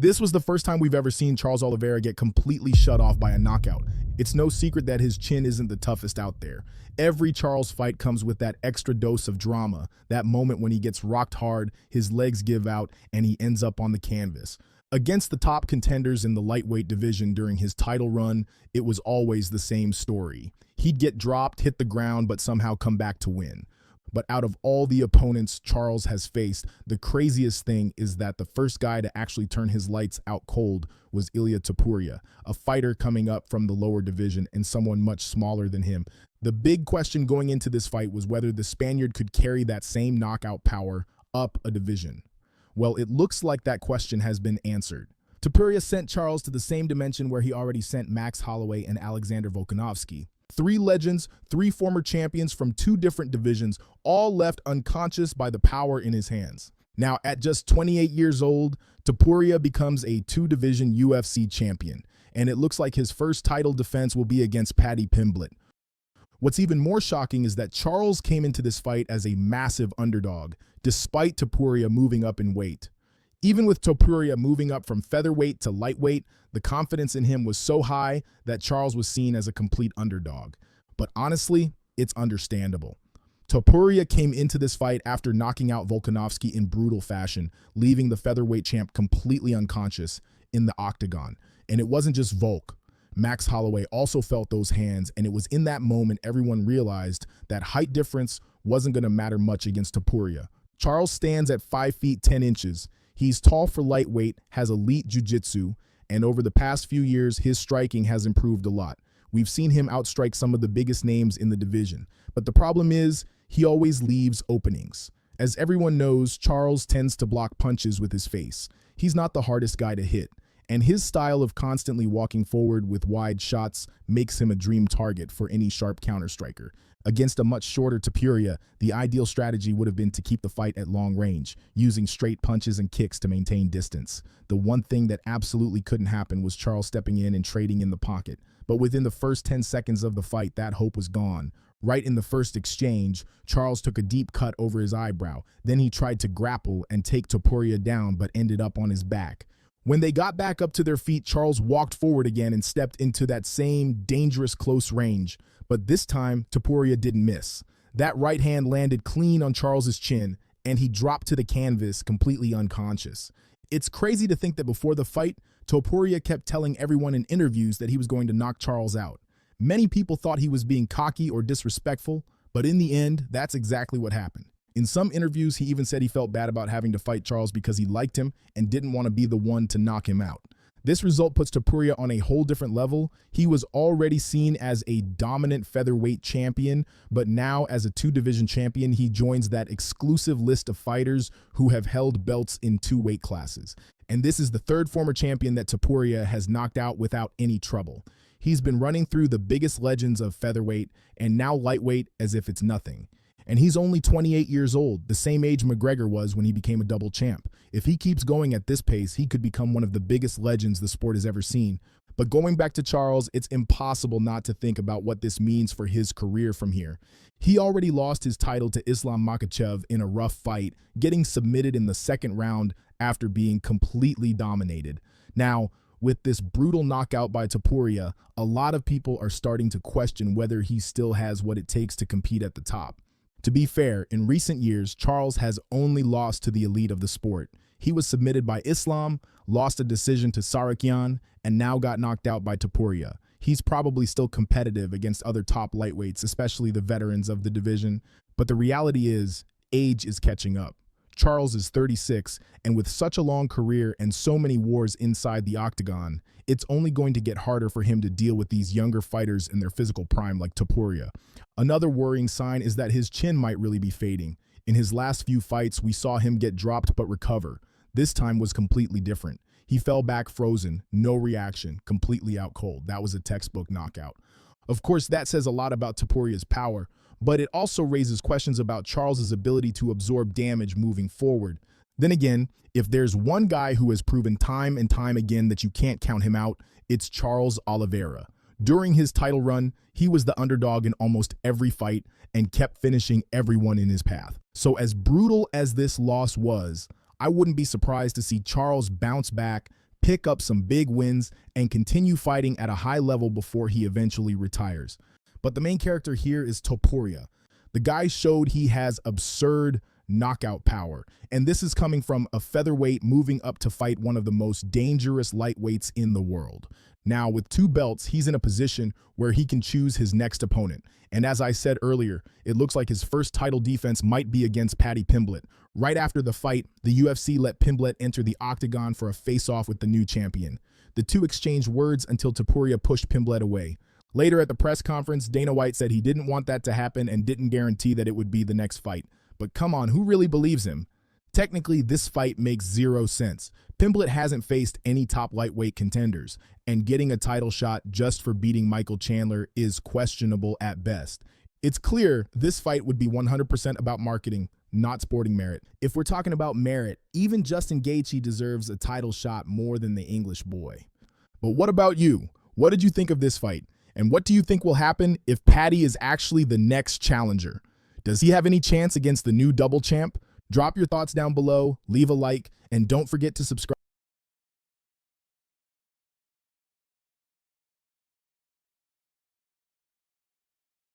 This was the first time we've ever seen Charles Oliveira get completely shut off by a knockout. It's no secret that his chin isn't the toughest out there. Every Charles fight comes with that extra dose of drama, that moment when he gets rocked hard, his legs give out, and he ends up on the canvas. Against the top contenders in the lightweight division during his title run, it was always the same story. He'd get dropped, hit the ground, but somehow come back to win. But out of all the opponents Charles has faced, the craziest thing is that the first guy to actually turn his lights out cold was Ilia Topuria, a fighter coming up from the lower division and someone much smaller than him. The big question going into this fight was whether the Spaniard could carry that same knockout power up a division. Well, it looks like that question has been answered. Topuria sent Charles to the same dimension where he already sent Max Holloway and Alexander Volkanovski. Three legends, three former champions from two different divisions, all left unconscious by the power in his hands. Now, at just 28 years old, Topuria becomes a two-division UFC champion, and it looks like his first title defense will be against Paddy Pimblett. What's even more shocking is that Charles came into this fight as a massive underdog, despite Topuria moving up in weight. Even with Topuria moving up from featherweight to lightweight, the confidence in him was so high that Charles was seen as a complete underdog. But honestly, it's understandable. Topuria came into this fight after knocking out Volkanovski in brutal fashion, leaving the featherweight champ completely unconscious in the octagon. And it wasn't just Volk. Max Holloway also felt those hands, and it was in that moment everyone realized that height difference wasn't going to matter much against Topuria. Charles stands at 5 feet 10 inches. He's tall for lightweight, has elite jiu-jitsu, and over the past few years, his striking has improved a lot. We've seen him outstrike some of the biggest names in the division. But the problem is, he always leaves openings. As everyone knows, Charles tends to block punches with his face. He's not the hardest guy to hit, and his style of constantly walking forward with wide shots makes him a dream target for any sharp counterstriker. Against a much shorter Topuria, the ideal strategy would have been to keep the fight at long range, using straight punches and kicks to maintain distance. The one thing that absolutely couldn't happen was Charles stepping in and trading in the pocket. But within the first 10 seconds of the fight, that hope was gone. Right in the first exchange, Charles took a deep cut over his eyebrow. Then he tried to grapple and take Topuria down, but ended up on his back. When they got back up to their feet, Charles walked forward again and stepped into that same dangerous close range. But this time, Topuria didn't miss. That right hand landed clean on Charles's chin, and he dropped to the canvas completely unconscious. It's crazy to think that before the fight, Topuria kept telling everyone in interviews that he was going to knock Charles out. Many people thought he was being cocky or disrespectful, but in the end, that's exactly what happened. In some interviews, he even said he felt bad about having to fight Charles because he liked him and didn't want to be the one to knock him out. This result puts Topuria on a whole different level. He was already seen as a dominant featherweight champion, but now as a two-division champion, he joins that exclusive list of fighters who have held belts in two weight classes. And this is the third former champion that Topuria has knocked out without any trouble. He's been running through the biggest legends of featherweight and now lightweight as if it's nothing. And he's only 28 years old, the same age McGregor was when he became a double champ. If he keeps going at this pace, he could become one of the biggest legends the sport has ever seen. But going back to Charles, it's impossible not to think about what this means for his career from here. He already lost his title to Islam Makhachev in a rough fight, getting submitted in the second round after being completely dominated. Now, with this brutal knockout by Topuria, a lot of people are starting to question whether he still has what it takes to compete at the top. To be fair, in recent years, Charles has only lost to the elite of the sport. He was submitted by Islam, lost a decision to Sarakian, and now got knocked out by Topuria. He's probably still competitive against other top lightweights, especially the veterans of the division, but the reality is, age is catching up. Charles is 36, and with such a long career and so many wars inside the octagon, it's only going to get harder for him to deal with these younger fighters in their physical prime like Topuria. Another worrying sign is that his chin might really be fading. In his last few fights, we saw him get dropped but recover. This time was completely different. He fell back frozen, no reaction, completely out cold. That was a textbook knockout. Of course, that says a lot about Topuria's power, but it also raises questions about Charles's ability to absorb damage moving forward. Then again, if there's one guy who has proven time and time again that you can't count him out, it's Charles Oliveira. During his title run, he was the underdog in almost every fight and kept finishing everyone in his path. So as brutal as this loss was, I wouldn't be surprised to see Charles bounce back, pick up some big wins, and continue fighting at a high level before he eventually retires. But the main character here is Topuria. The guy showed he has absurd knockout power, and this is coming from a featherweight moving up to fight one of the most dangerous lightweights in the world. Now, with 2 belts, he's in a position where he can choose his next opponent. And as I said earlier, it looks like his first title defense might be against Paddy Pimblett. Right after the fight, the UFC let Pimblett enter the octagon for a face-off with the new champion. The two exchanged words until Topuria pushed Pimblett away. Later at the press conference, Dana White said he didn't want that to happen and didn't guarantee that it would be the next fight. But come on, who really believes him? Technically, this fight makes 0 sense. Pimblett hasn't faced any top lightweight contenders, and getting a title shot just for beating Michael Chandler is questionable at best. It's clear this fight would be 100% about marketing, not sporting merit. If we're talking about merit, even Justin Gaethje deserves a title shot more than the English boy. But what about you? What did you think of this fight? And what do you think will happen if Paddy is actually the next challenger? Does he have any chance against the new double champ? Drop your thoughts down below, leave a like, and don't forget to subscribe.